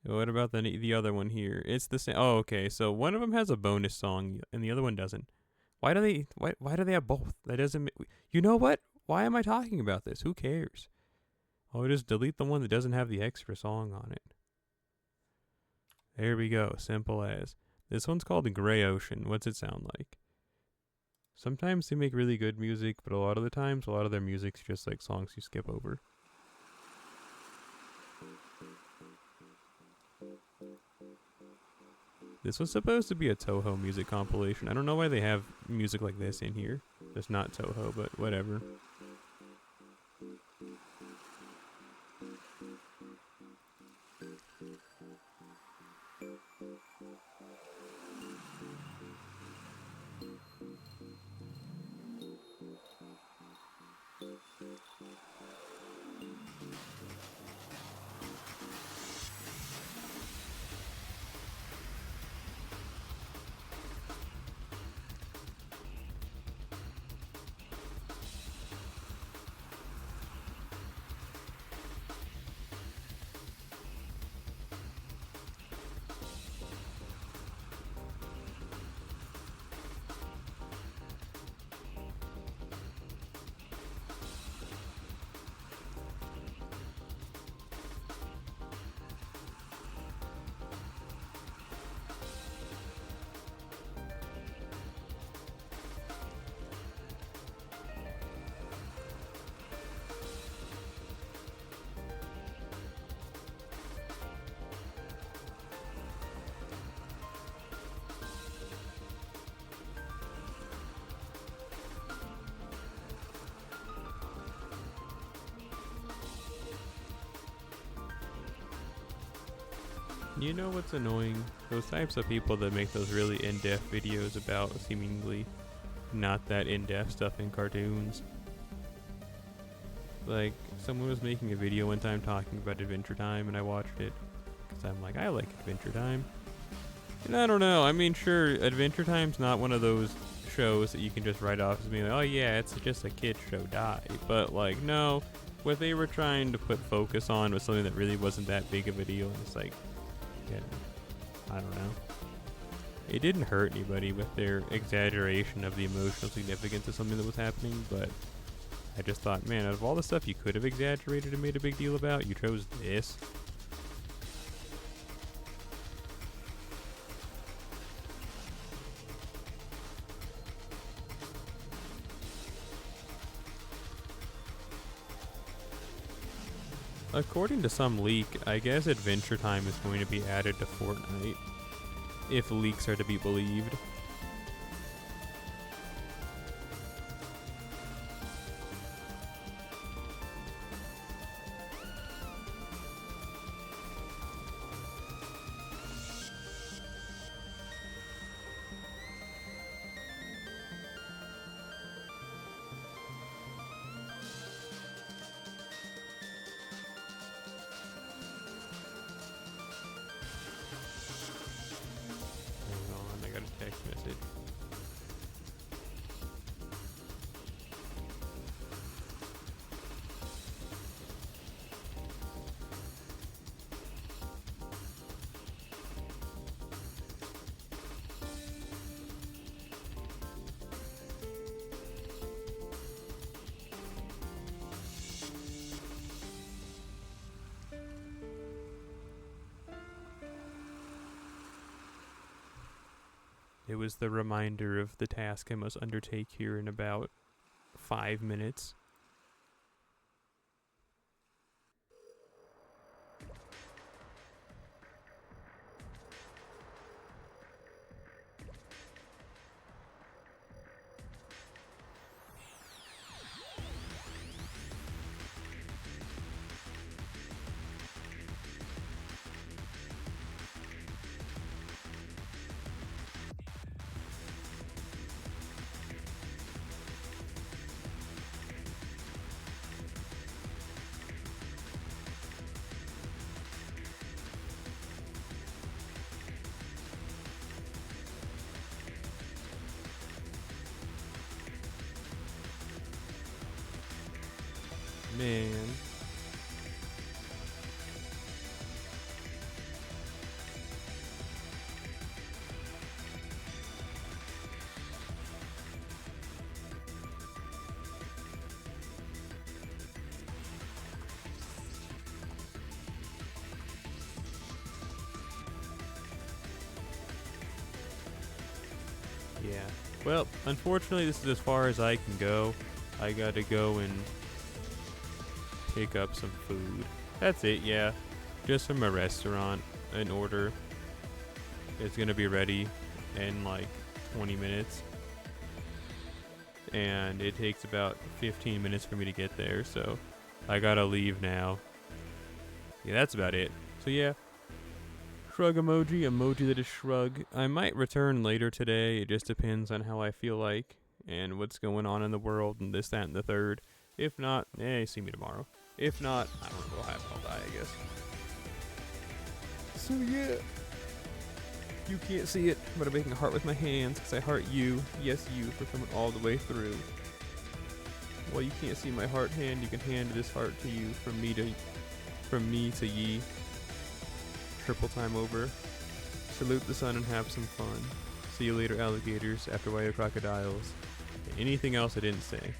What about the other one here? It's the same. Oh, okay. So one of them has a bonus song and the other one doesn't. Why do they have both? That doesn't. You know what? Why am I talking about this? Who cares? I'll just delete the one that doesn't have the extra song on it. There we go. Simple as. This one's called The Gray Ocean. What's it sound like? Sometimes they make really good music, but a lot of the times, a lot of their music's just like songs you skip over. This was supposed to be a Toho music compilation. I don't know why they have music like this in here. It's not Toho, but whatever. You know what's annoying? Those types of people that make those really in-depth videos about seemingly not that in-depth stuff in cartoons. Like, someone was making a video one time talking about Adventure Time, and I watched it. Because I'm like, I like Adventure Time. And I don't know, I mean, sure, Adventure Time's not one of those shows that you can just write off as being like, oh yeah, it's just a kid show, die. But, like, no, what they were trying to put focus on was something that really wasn't that big of a deal, and it's like, yeah, I don't know. It didn't hurt anybody with their exaggeration of the emotional significance of something that was happening, but I just thought, man, out of all the stuff you could have exaggerated and made a big deal about, you chose this. According to some leak, I guess Adventure Time is going to be added to Fortnite, if leaks are to be believed. It was the reminder of the task I must undertake here in about 5 minutes. Man. Yeah. Well, unfortunately, this is as far as I can go. I gotta go and pick up some food. That's it, yeah. Just from a restaurant. An order. It's gonna be ready in like 20 minutes. And it takes about 15 minutes for me to get there, so I gotta leave now. Yeah, that's about it. So yeah. Shrug emoji, emoji that is shrug. I might return later today. It just depends on how I feel like and what's going on in the world and this, that, and the third. If not, see me tomorrow. If not, I don't know what happened. I'll die, I guess. So yeah. You can't see it, but I'm making a heart with my hands because I heart you, yes you, for coming all the way through. While you can't see my heart hand, you can hand this heart to you from me to ye. Triple time over. Salute the sun and have some fun. See you later, alligators, after white crocodiles. And anything else I didn't say.